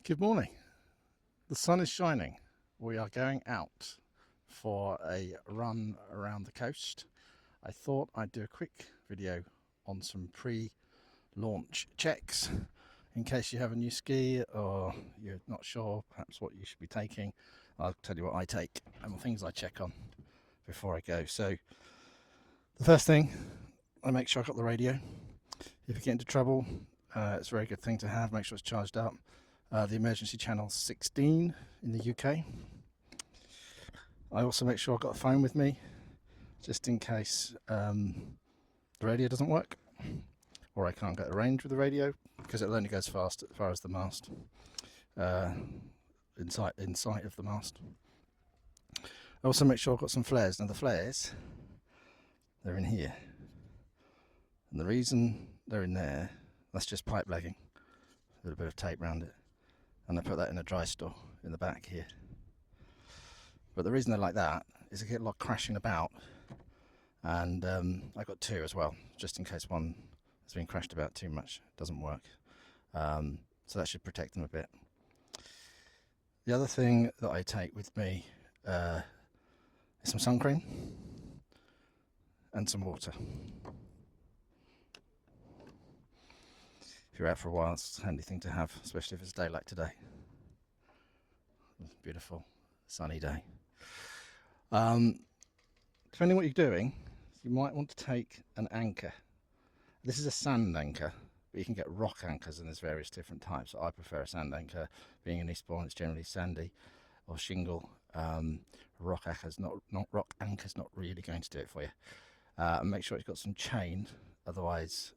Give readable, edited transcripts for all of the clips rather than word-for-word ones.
Good morning. The sun is shining. We are going out for a run around the coast. I thought I'd do a quick video on some pre-launch checks in case you have a new ski or you're not sure perhaps what you should be taking. I'll tell you what I take and the things I check on before I go. So the first thing, I make sure I've got the radio. If you get into trouble, it's a very good thing to have. Make sure it's charged up. The emergency channel 16 in the UK. I also make sure I've got a phone with me just in case the radio doesn't work or I can't get a range with the radio, because it only goes fast as far as the mast, in sight of the mast. I also make sure I've got some flares. Now the flares, they're in here, and the reason they're in there, that's just pipe lagging, a little bit of tape around it. And I put that in a dry store in the back here. But the reason they're like that is I get a lot of crashing about, and I got two as well, just in case one has been crashed about too much, it doesn't work. So that should protect them a bit. The other thing that I take with me is some sun cream and some water. If you're out for a while, it's a handy thing to have, especially if it's a day like today. Beautiful sunny day. Depending on what you're doing, you might want to take an anchor. This is a sand anchor, but you can get rock anchors, and there's various different types. I prefer a sand anchor. Being in Eastbourne, it's generally sandy or shingle. Rock anchor's not really going to do it for you. And make sure it's got some chain, otherwise.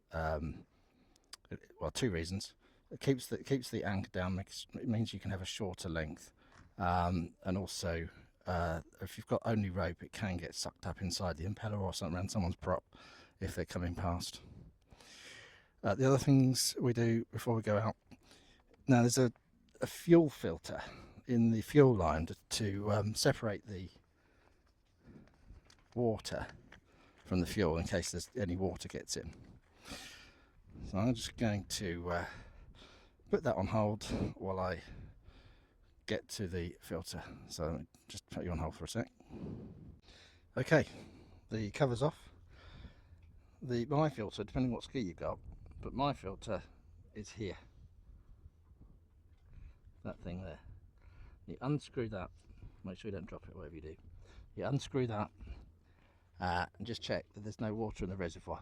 Well, two reasons. It keeps the anchor down. It means you can have a shorter length, and also if you've got only rope, it can get sucked up inside the impeller or something around someone's prop if they're coming past. The other things we do before we go out. Now there's a fuel filter in the fuel line to separate the water from the fuel in case there's any water gets in. So I'm just going to put that on hold while I get to the filter. So just put you on hold for a sec. Okay, the cover's off. My filter, depending on what ski you got, but my filter is here. That thing there. You unscrew that. Make sure you don't drop it, whatever you do. You unscrew that and just check that there's no water in the reservoir.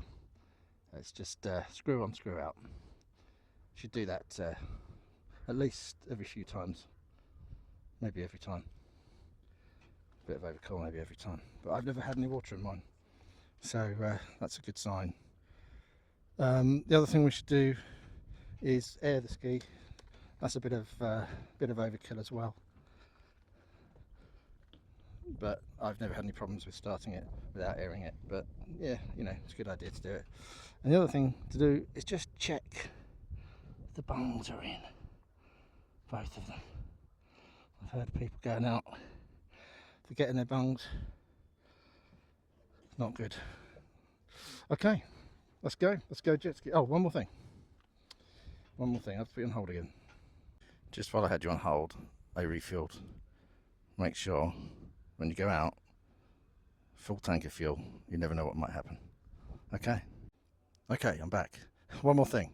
It's just screw on, screw out. Should do that at least every few times, maybe every time. Bit of overkill maybe every time, but I've never had any water in mine, so that's a good sign. The other thing we should do is air the ski. That's a bit of overkill as well, but I've never had any problems with starting it without airing it. But yeah, you know, it's a good idea to do it. And the other thing to do is just check the bungs are in, both of them. I've heard people going out forgetting their bungs. Not good. Okay, let's go jet ski. Oh, one more thing, I have to put you on hold again. Just while I had you on hold, I refueled. Make sure when you go out, full tank of fuel. You never know what might happen. Okay, I'm back. One more thing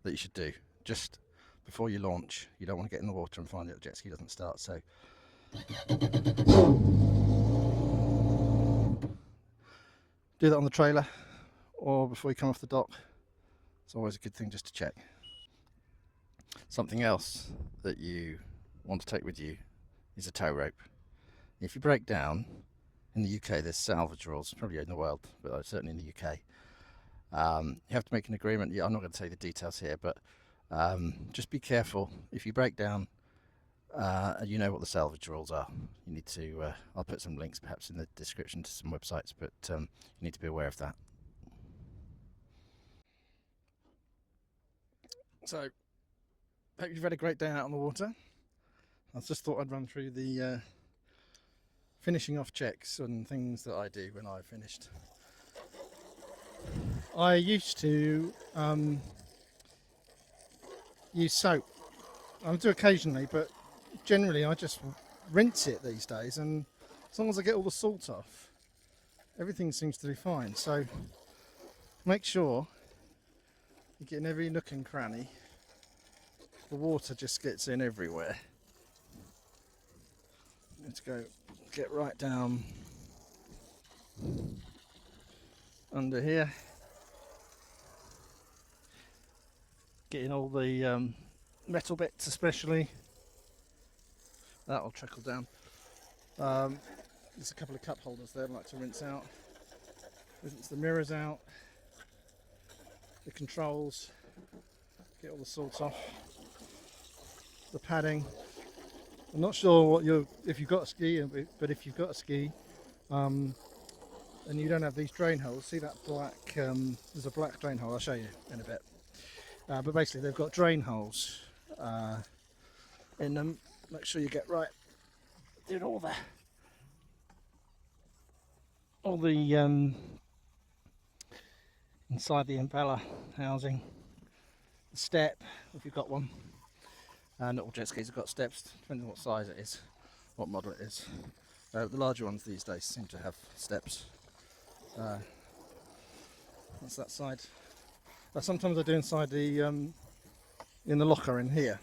that you should do just before you launch. You don't want to get in the water and find that the jet ski doesn't start. So do that on the trailer or before you come off the dock. It's always a good thing just to check. Something else that you want to take with you is a tow rope. If you break down, in the UK there's salvage rules, probably in the world, but certainly in the UK. You have to make an agreement. Yeah, I'm not going to tell you the details here, but just be careful. If you break down, you know what the salvage rules are. You need to, I'll put some links perhaps in the description to some websites, but you need to be aware of that. So, hope you've had a great day out on the water. I just thought I'd run through the finishing off checks and things that I do when I've finished. I used to use soap I do occasionally, but generally I just rinse it these days, and as long as I get all the salt off, everything seems to be fine. So make sure you get in every nook and cranny. The water just gets in everywhere. Let's go get right down under here, getting all the metal bits especially. That'll trickle down. There's a couple of cup holders there I'd like to rinse out. Rinse the mirrors out, the controls, get all the salt off, the padding. I'm not sure if you've got a ski, but if you've got a ski and you don't have these drain holes, see that black, there's a black drain hole, I'll show you in a bit. But basically they've got drain holes in them. Make sure you get right, do all the inside the impeller housing, the step if you've got one. And all jet skis have got steps, depending on what size it is, what model it is. The larger ones these days seem to have steps. That's that side. Sometimes I do inside the in the locker in here,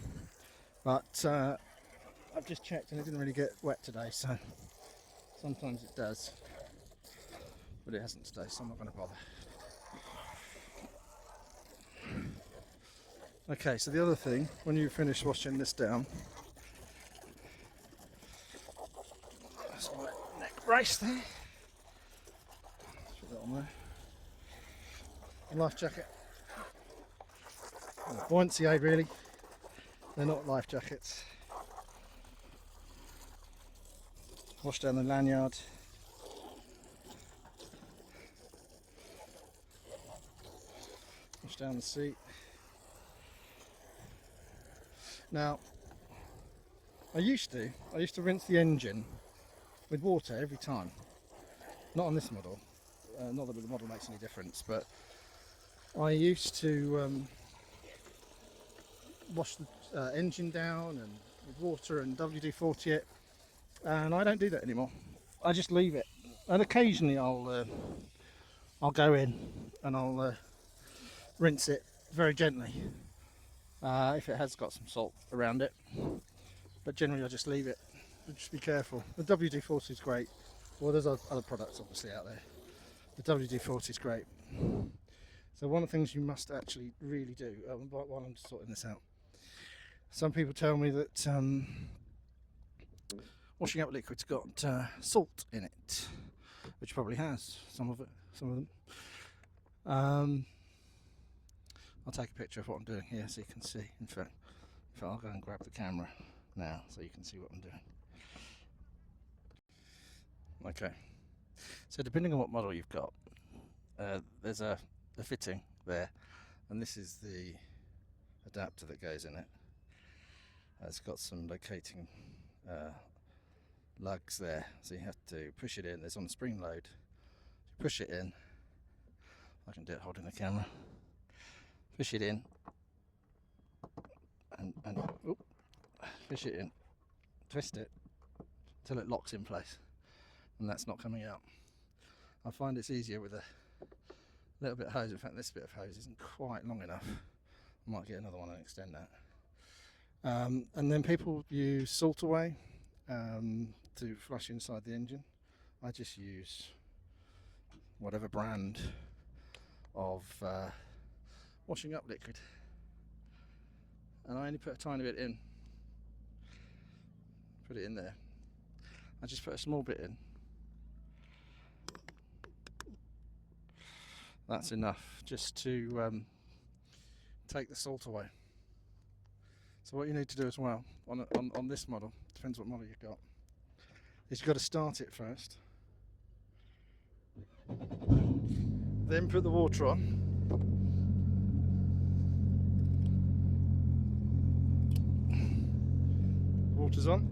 but I've just checked and it didn't really get wet today, so sometimes it does, but it hasn't today, so I'm not going to bother. Okay, so the other thing, when you finish washing this down, that's my neck brace there. Put that on there. A life jacket. Buoyancy aid really. They're not life jackets. Wash down the lanyard. Wash down the seat. Now, I used to rinse the engine with water every time. Not on this model, not that the model makes any difference, but I used to wash the engine down and with water and WD-40 it, and I don't do that anymore. I just leave it, and occasionally I'll go in and I'll rinse it very gently. If it has got some salt around it, but generally I just leave it. Just be careful. The WD-40 is great. Well, there's other products obviously out there. The WD-40 is great. So one of the things you must actually really do, while I'm just sorting this out, some people tell me that washing up liquid's got salt in it, which probably has some of them. I'll take a picture of what I'm doing here so you can see. In fact, I'll go and grab the camera now so you can see what I'm doing. Okay, so depending on what model you've got, there's a fitting there, and this is the adapter that goes in it. It's got some locating lugs there, so you have to push it in. There's on a spring load. You push it in. I can do it holding the camera. Push it in, and push it in, twist it until it locks in place, and that's not coming out. I find it's easier with a little bit of hose. In fact, this bit of hose isn't quite long enough. I might get another one and extend that. And then people use salt away to flush inside the engine. I just use whatever brand of washing up liquid, and I only put a tiny bit in. Put it in there. I just put a small bit in. That's enough just to take the salt away. So what you need to do as well on this model, depends what model you've got, is you've got to start it first, then put the water on. Water's on.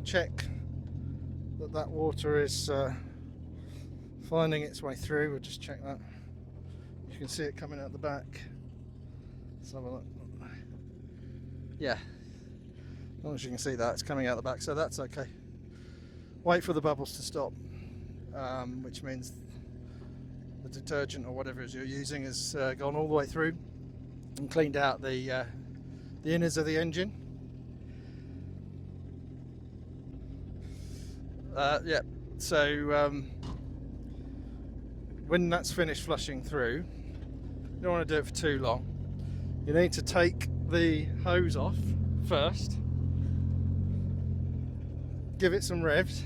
Check that water is finding its way through. We'll just check that. You can see it coming out the back. Let's have a look. Yeah, as long as you can see that, it's coming out the back, so that's okay. Wait for the bubbles to stop, which means the detergent or whatever it is you're using has gone all the way through and cleaned out the innards of the engine. Yeah, so when that's finished flushing through, you don't want to do it for too long. You need to take the hose off first, give it some revs,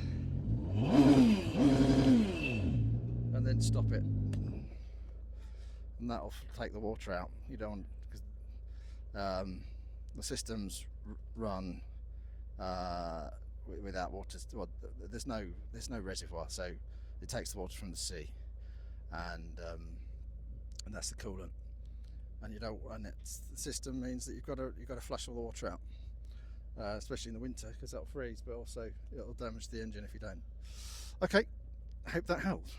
and then stop it, and that'll take the water out. You don't want, because the systems run without water. Well, there's no reservoir, so it takes the water from the sea, and that's the coolant. And the system means that you've got to flush all the water out, especially in the winter, because that'll freeze, but also it'll damage the engine if you don't. Okay, I hope that helps.